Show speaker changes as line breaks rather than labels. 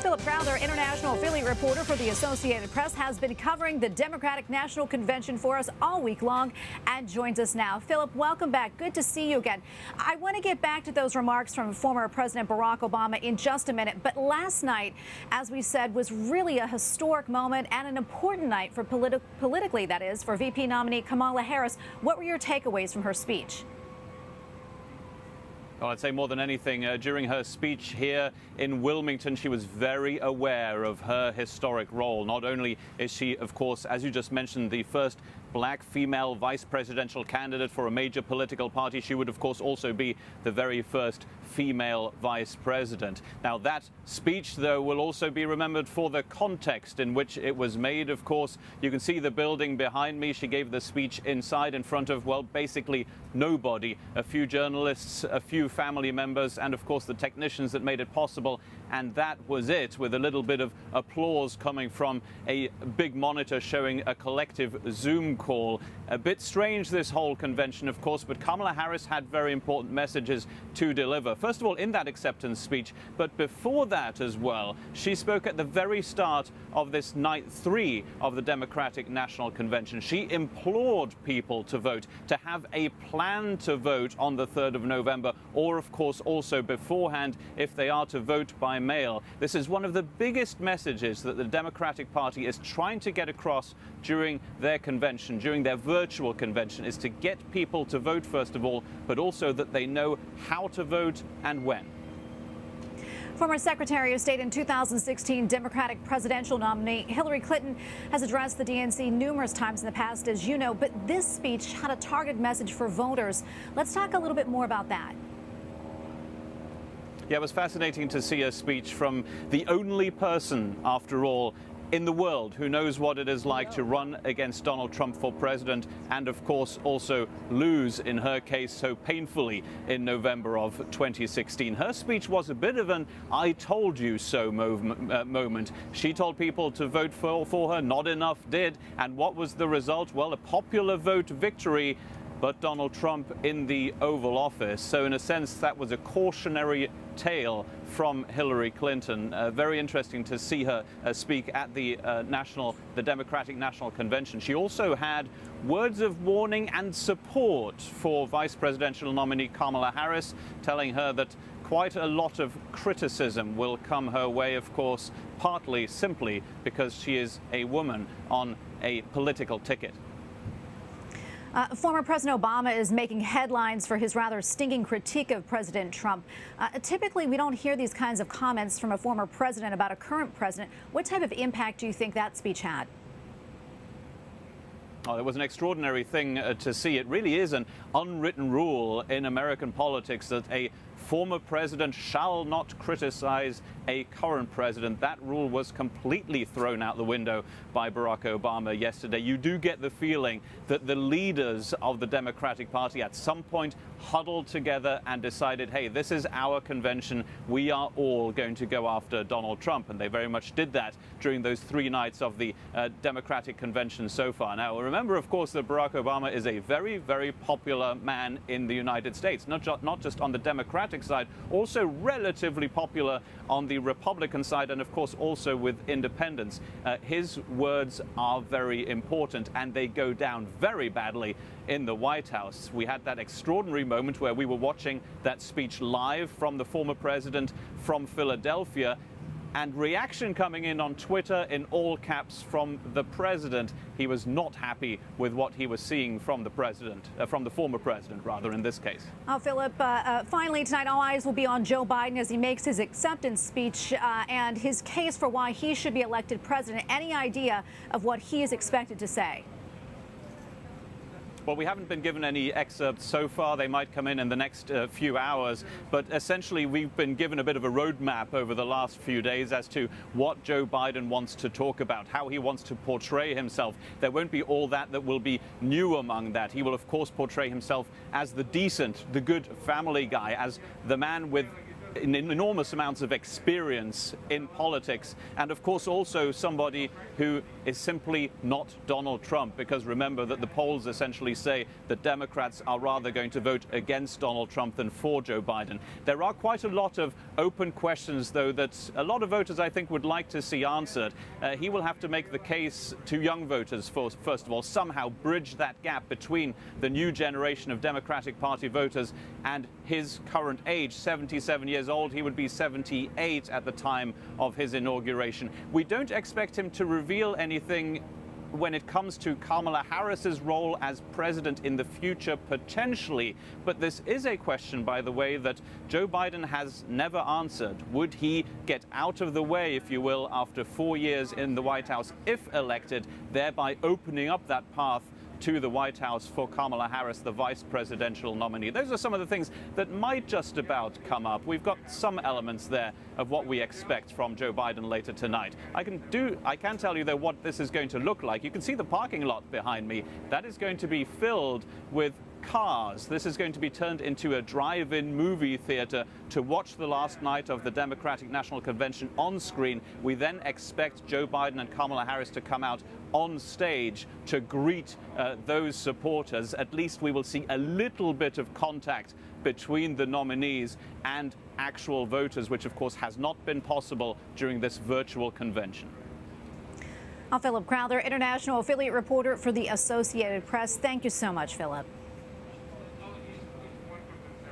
Philip Crowther, international affiliate reporter for the Associated Press, has been covering the Democratic National Convention for us all week long and joins us now. Philip, welcome back. Good to see you again. I want to get back to those remarks from former President Barack Obama in just a minute. But last night, as we said, was really a historic moment and an important night for politically, that is, for VP nominee Kamala Harris. What were your takeaways from her speech?
Well, I'd say more than anything, during her speech here in Wilmington, she was very aware of her historic role. Not only is she, of course, as you just mentioned, the first black female vice presidential candidate for a major political party, she would, of course, also be the very first female vice president. Now, that speech, though, will also be remembered for the context in which it was made. Of course, you can see the building behind me. She gave the speech inside in front of, well, basically nobody. A few journalists, a few family members, and of course the technicians that made it possible. And that was it, with a little bit of applause coming from a big monitor showing a collective Zoom call. A bit strange, this whole convention, of course, but Kamala Harris had very important messages to deliver. First of all, in that acceptance speech, but before that as well, she spoke at the very start of this night 3 of the Democratic National Convention. She implored people to vote, to have a plan to vote on the 3rd of November, or of course also beforehand if they are to vote by mail. This is one of the biggest messages that the Democratic Party is trying to get across during their convention, during their virtual convention, is to get people to vote first of all, but also that they know how to vote and when.
Former Secretary of State and 2016 Democratic presidential nominee Hillary Clinton has addressed the DNC numerous times in the past, as you know, but this speech had a targeted message for voters. Let's talk a little bit more about that.
Yeah, it was fascinating to see a speech from the only person, after all, in the world who knows what it is like to run against Donald Trump for president and, of course, also lose, in her case, so painfully in November of 2016. Her speech was a bit of an I told you so moment. She told people to vote for her, not enough did. And what was the result? Well, a popular vote victory, but Donald Trump in the Oval Office. So in a sense, that was a cautionary tale from Hillary Clinton. Very interesting to see her speak at the Democratic National Convention. She also had words of warning and support for Vice Presidential nominee Kamala Harris, telling her that quite a lot of criticism will come her way, of course, partly simply because she is a woman on a political ticket.
Former President Obama is making headlines for his rather stinging critique of President Trump. Typically, we don't hear these kinds of comments from a former president about a current president. What type of impact do you think that speech had?
Oh, it was an extraordinary thing to see. It really is an unwritten rule in American politics that a former president shall not criticize a current president. That rule was completely thrown out the window by Barack Obama yesterday. You do get the feeling that the leaders of the Democratic Party at some point huddled together and decided, hey, this is our convention. We are all going to go after Donald Trump. And they very much did that during those 3 nights of the Democratic convention so far. Now, remember, of course, that Barack Obama is a very, very popular man in the United States, not just on the Democratic side, also relatively popular on the Republican side, and of course also with independents. His words are very important, and they go down very badly in the White House. We had that extraordinary moment where we were watching that speech live from the former president from Philadelphia, and reaction coming in on Twitter in all caps from the president. He was not happy with what he was seeing from the president, from the former president, rather, in this case.
Oh, Philip, finally tonight, all eyes will be on Joe Biden as he makes his acceptance speech and his case for why he should be elected president. Any idea of what he is expected to say?
Well, we haven't been given any excerpts so far. They might come in the next few hours. But essentially, we've been given a bit of a roadmap over the last few days as to what Joe Biden wants to talk about, how he wants to portray himself. There won't be all that will be new among that. He will, of course, portray himself as the decent, the good family guy, as the man with enormous amounts of experience in politics, and of course also somebody who is simply not Donald Trump, because remember that the polls essentially say that Democrats are rather going to vote against Donald Trump than for Joe Biden. There are quite a lot of open questions, though, that a lot of voters, I think, would like to see answered. He will have to make the case to young voters, first of all, somehow bridge that gap between the new generation of Democratic Party voters and his current age, 77 years old. He would be 78 at the time of his inauguration. We don't expect him to reveal anything when it comes to Kamala Harris's role as president in the future, potentially. But this is a question, by the way, that Joe Biden has never answered. Would he get out of the way, if you will, after 4 years in the White House if elected, thereby opening up that path to the White House for Kamala Harris, the vice presidential nominee? Those are some of the things that might just about come up. We've got some elements there of what we expect from Joe Biden later tonight. I can tell you, though, what this is going to look like. You can see the parking lot behind me. That is going to be filled with cars. This is going to be turned into a drive-in movie theater to watch the last night of the Democratic National Convention on screen. We then expect Joe Biden and Kamala Harris to come out on stage to greet those supporters. At least we will see a little bit of contact between the nominees and actual voters, which of course has not been possible during this virtual convention.
Philip Crowther, international affiliate reporter for the Associated Press. Thank you so much, Philip.